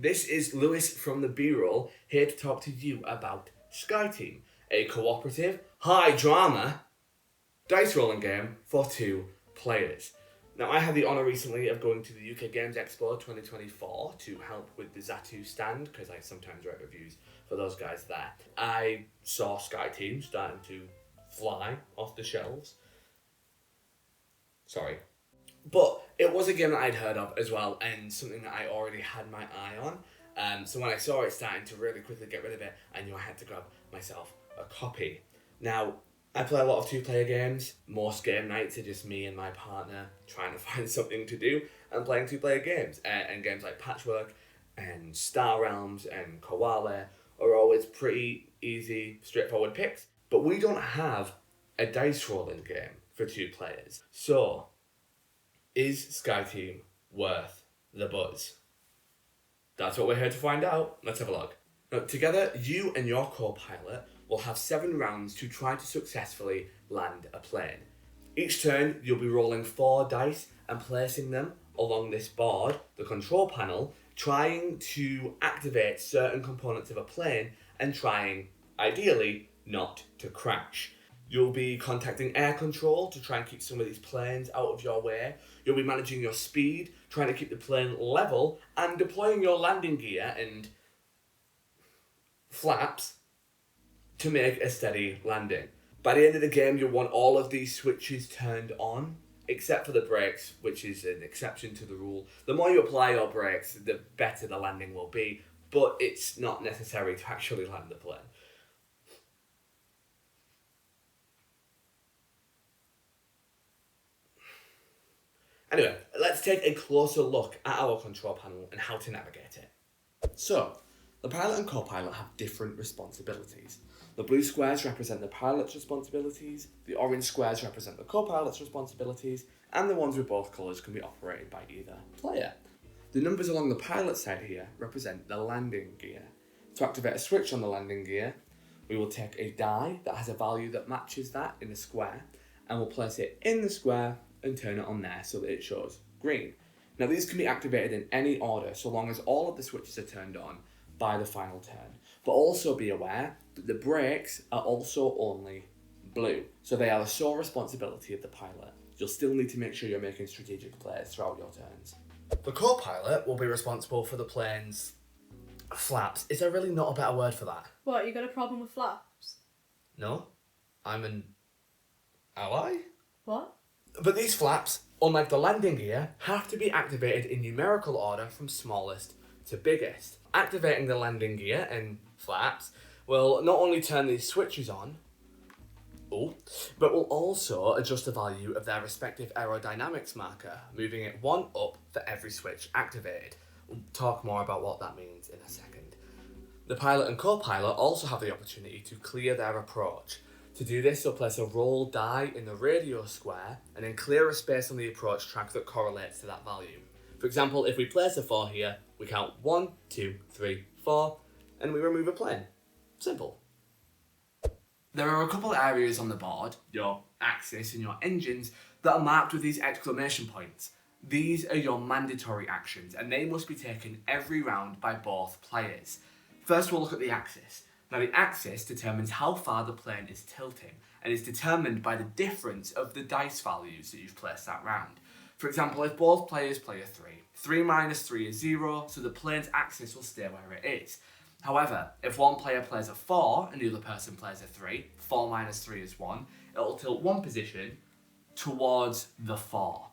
This is Lewis from the B-Roll, here to talk to you about SkyTeam, a cooperative, high drama dice rolling game for 2 players. Now, I had the honour recently of going to the UK Games Expo 2024 to help with the Zatu stand, because I sometimes write reviews for those guys there. I saw SkyTeam starting to fly off the shelves. Sorry. But it was a game that I'd heard of as well, and something that I already had my eye on. So when I saw it starting to really quickly get rid of it, I knew I had to grab myself a copy. Now, I play a lot of 2-player games. Most game nights are just me and my partner trying to find something to do and playing 2-player games. And games like Patchwork and Star Realms and Koala are always pretty easy, straightforward picks. But we don't have a dice rolling game for 2 players. So, is SkyTeam worth the buzz? That's what we're here to find out. Let's have a look. Now, together, you and your co-pilot will have 7 rounds to try to successfully land a plane. Each turn, you'll be rolling 4 dice and placing them along this board, the control panel, trying to activate certain components of a plane and trying, ideally, not to crash. You'll be contacting air control to try and keep some of these planes out of your way. You'll be managing your speed, trying to keep the plane level, and deploying your landing gear and flaps to make a steady landing. By the end of the game, you'll want all of these switches turned on, except for the brakes, which is an exception to the rule. The more you apply your brakes, the better the landing will be, but it's not necessary to actually land the plane. Anyway, let's take a closer look at our control panel and how to navigate it. So, the pilot and co-pilot have different responsibilities. The blue squares represent the pilot's responsibilities, the orange squares represent the co-pilot's responsibilities, and the ones with both colours can be operated by either player. The numbers along the pilot side here represent the landing gear. To activate a switch on the landing gear, we will take a die that has a value that matches that in a square, and we'll place it in the square and turn it on there so that it shows green. Now, these can be activated in any order so long as all of the switches are turned on by the final turn. But also be aware that the brakes are also only blue, so they are the sole responsibility of the pilot. You'll still need to make sure you're making strategic plays throughout your turns. The co-pilot will be responsible for the plane's flaps. Is there really not a better word for that? What, you got a problem with flaps? No? I'm an ally? What? But these flaps, unlike the landing gear, have to be activated in numerical order from smallest to biggest. Activating the landing gear and flaps will not only turn these switches on, but will also adjust the value of their respective aerodynamics marker, moving it 1 up for every switch activated. We'll talk more about what that means in a second. The pilot and co-pilot also have the opportunity to clear their approach. To do this, they'll place a roll die in the radio square and then clear a space on the approach track that correlates to that value. For example, if we place a 4 here, we count 1, 2, 3, 4, and we remove a plane. Simple. There are a couple of areas on the board, your axis and your engines, that are marked with these exclamation points. These are your mandatory actions, and they must be taken every round by both players. First, we'll look at the axis. Now, the axis determines how far the plane is tilting, and is determined by the difference of the dice values that you've placed that round. For example, if both players play a 3, 3 minus 3 is 0, so the plane's axis will stay where it is. However, if one player plays a 4 and the other person plays a 3, 4 minus 3 is 1, it'll tilt one position towards the 4.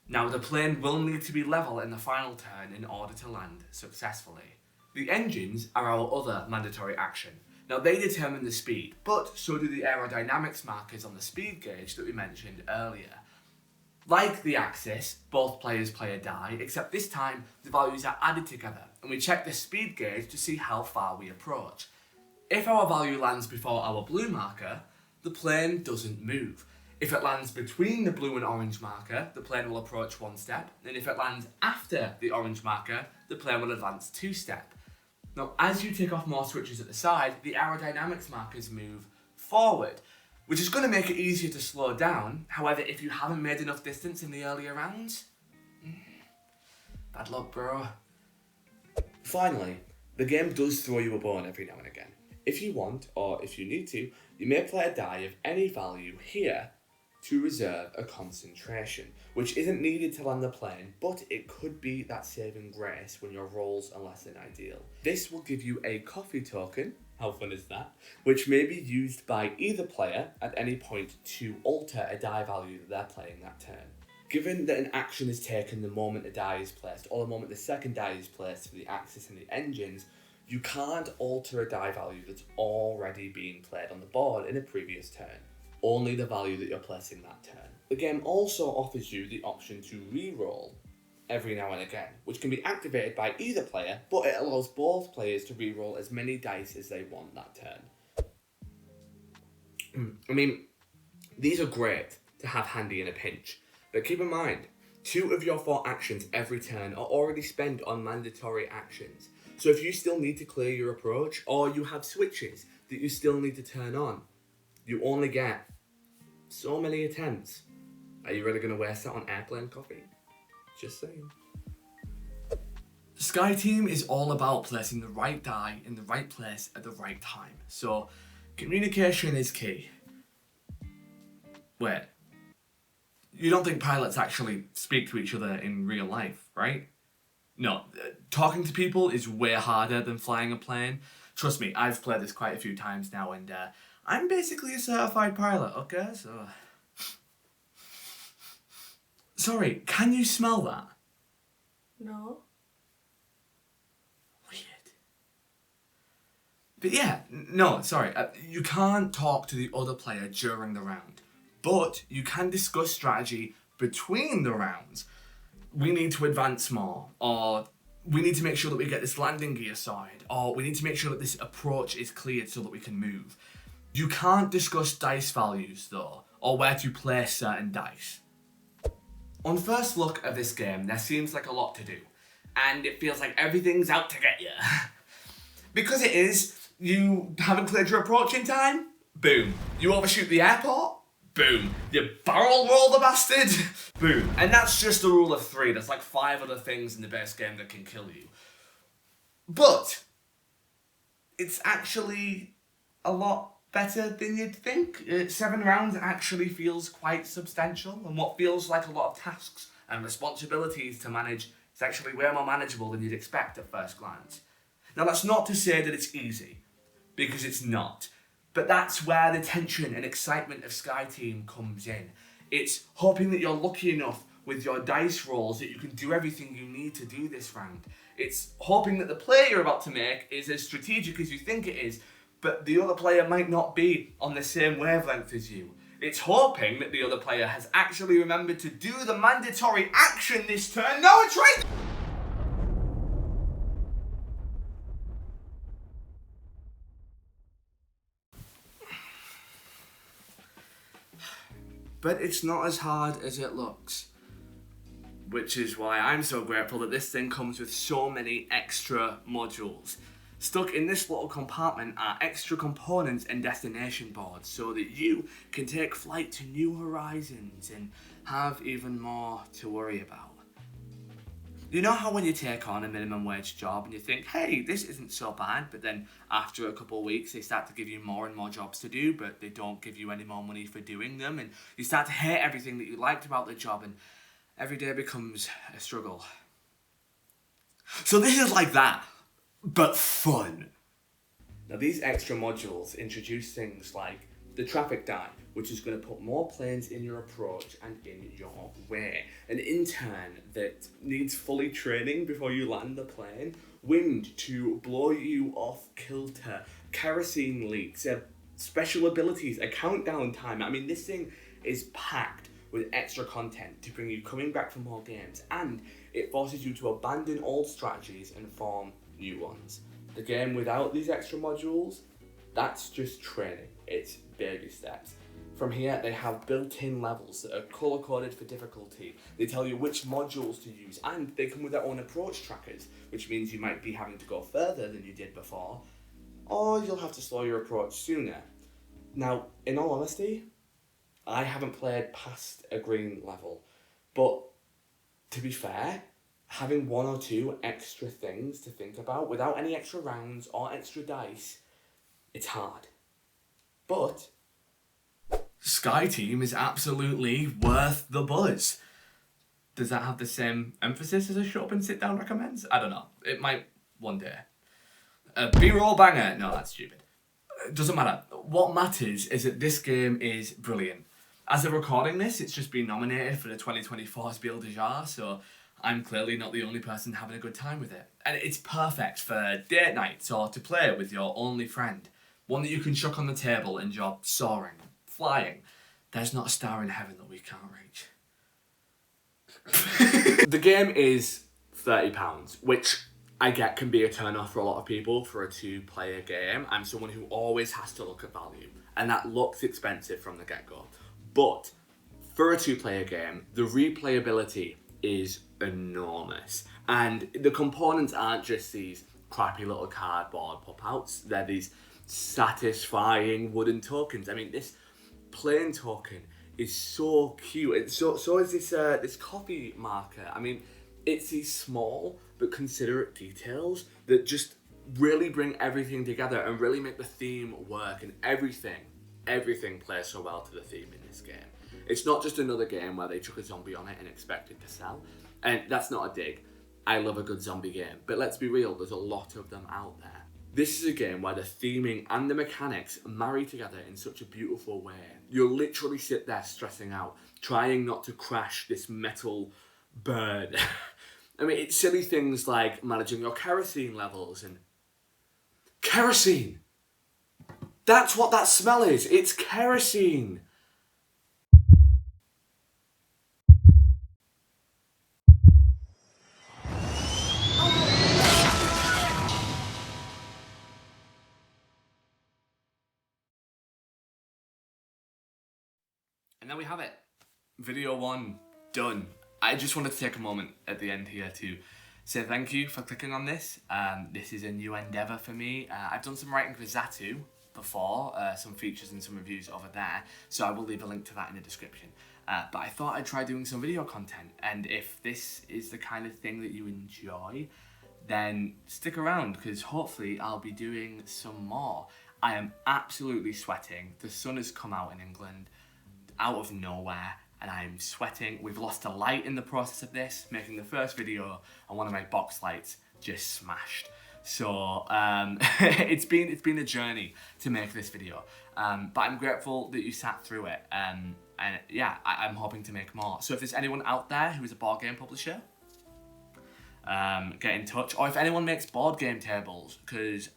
Now, the plane will need to be level in the final turn in order to land successfully. The engines are our other mandatory action. Now, they determine the speed, but so do the aerodynamics markers on the speed gauge that we mentioned earlier. Like the axis, both players play a die, except this time the values are added together, and we check the speed gauge to see how far we approach. If our value lands before our blue marker, the plane doesn't move. If it lands between the blue and orange marker, the plane will approach 1 step, and if it lands after the orange marker, the plane will advance 2 steps. Now, as you tick off more switches at the side, the aerodynamics markers move forward, which is going to make it easier to slow down. However, if you haven't made enough distance in the earlier rounds, bad luck, bro. Finally, the game does throw you a bone every now and again. If you want, or if you need to, you may play a die of any value here to reserve a concentration, which isn't needed to land the plane, but it could be that saving grace when your rolls are less than ideal. This will give you a coffee token, how fun is that, which may be used by either player at any point to alter a die value that they're playing that turn. Given that an action is taken the moment a die is placed, or the moment the second die is placed for the axis and the engines, you can't alter a die value that's already being played on the board in a previous turn. Only the value that you're placing that turn. The game also offers you the option to re-roll every now and again, which can be activated by either player, but it allows both players to re-roll as many dice as they want that turn. I mean, these are great to have handy in a pinch, but keep in mind, 2 of your 4 actions every turn are already spent on mandatory actions. So if you still need to clear your approach, or you have switches that you still need to turn on, you only get so many attempts. Are you really going to waste that on airplane coffee? Just saying. Sky Team is all about placing the right die in the right place at the right time. So, communication is key. Wait. You don't think pilots actually speak to each other in real life, right? No, talking to people is way harder than flying a plane. Trust me, I've played this quite a few times now, and I'm basically a certified pilot, okay? So... Sorry, can you smell that? No. Weird. But yeah, no, sorry. You can't talk to the other player during the round, but you can discuss strategy between the rounds. We need to advance more, or we need to make sure that we get this landing gear sorted, or we need to make sure that this approach is cleared so that we can move. You can't discuss dice values though, or where to place certain dice. On first look at this game, there seems like a lot to do, and it feels like everything's out to get you. Because it is, you haven't cleared your approach in time? Boom. You overshoot the airport? Boom. You barrel roll the bastard? Boom. And that's just the rule of 3. There's like 5 other things in the base game that can kill you. But it's actually a lot better than you'd think. 7 rounds actually feels quite substantial, and what feels like a lot of tasks and responsibilities to manage is actually way more manageable than you'd expect at first glance. Now that's not to say that it's easy, because it's not. But that's where the tension and excitement of Sky Team comes in. It's hoping that you're lucky enough with your dice rolls that you can do everything you need to do this round. It's hoping that the play you're about to make is as strategic as you think it is, but the other player might not be on the same wavelength as you. It's hoping that the other player has actually remembered to do the mandatory action this turn. No, it's right! But it's not as hard as it looks. Which is why I'm so grateful that this thing comes with so many extra modules. Stuck in this little compartment are extra components and destination boards so that you can take flight to new horizons and have even more to worry about. You know how when you take on a minimum wage job and you think, hey, this isn't so bad, but then after a couple of weeks they start to give you more and more jobs to do, but they don't give you any more money for doing them, and you start to hate everything that you liked about the job, and every day becomes a struggle. So this is like that, but fun. Now these extra modules introduce things like the traffic die, which is going to put more planes in your approach and in your way. An intern that needs fully training before you land the plane. Wind to blow you off kilter. Kerosene leaks. Special abilities. A countdown timer. I mean, this thing is packed with extra content to bring you coming back for more games. And it forces you to abandon old strategies and form new ones. The game without these extra modules, that's just training. It's baby steps. From here, they have built-in levels that are colour-coded for difficulty. They tell you which modules to use, and they come with their own approach trackers, which means you might be having to go further than you did before, or you'll have to slow your approach sooner. Now, in all honesty, I haven't played past a green level, but to be fair, having one or two extra things to think about without any extra rounds or extra dice, it's hard. But Sky Team is absolutely worth the buzz. Does that have the same emphasis as a shut up and sit down recommends? I don't know. It might one day. A B-roll banger? No, that's stupid. It doesn't matter. What matters is that this game is brilliant. As of recording this, it's just been nominated for the 2024 Spiel des Jahres, so I'm clearly not the only person having a good time with it. And it's perfect for date nights or to play with your only friend. One that you can chuck on the table and you're soaring, flying. There's not a star in heaven that we can't reach. The game is £30, which I get can be a turn off for a lot of people for a 2-player game. I'm someone who always has to look at value, and that looks expensive from the get-go. But for a 2-player game, the replayability is enormous. And the components aren't just these crappy little cardboard pop-outs, they're these satisfying wooden tokens. I mean, this plain token is so cute. And so is this coffee marker. I mean, it's these small but considerate details that just really bring everything together and really make the theme work, and everything plays so well to the theme in this game. It's not just another game where they chuck a zombie on it and expect it to sell. And that's not a dig. I love a good zombie game, but let's be real, there's a lot of them out there. This is a game where the theming and the mechanics marry together in such a beautiful way. You'll literally sit there stressing out, trying not to crash this metal bird. I mean, it's silly things like managing your kerosene levels and... Kerosene! That's what that smell is! It's kerosene! And there we have it. Video 1 done. I just wanted to take a moment at the end here to say thank you for clicking on this. This is a new endeavour for me. I've done some writing for Zatu before, some features and some reviews over there, so I will leave a link to that in the description. But I thought I'd try doing some video content, and if this is the kind of thing that you enjoy, then stick around, because hopefully I'll be doing some more. I am absolutely sweating. The sun has come out in England out of nowhere, and I'm sweating. We've lost a light in the process of this, making the first video, and one of my box lights just smashed. So it's been a journey to make this video, but I'm grateful that you sat through it, and yeah, I'm hoping to make more. So if there's anyone out there who is a board game publisher, get in touch. Or if anyone makes board game tables, because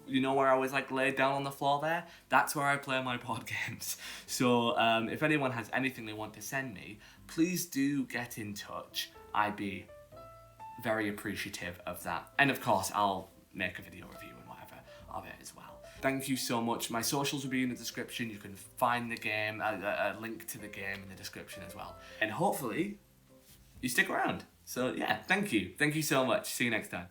you know where I was like laid down on the floor there? That's where I play my board games. So if anyone has anything they want to send me, please do get in touch. I'd be very appreciative of that. And of course, I'll make a video review and whatever of it as well. Thank you so much. My socials will be in the description. You can find the game, a link to the game in the description as well. And hopefully, you stick around. So yeah, thank you. Thank you so much. See you next time.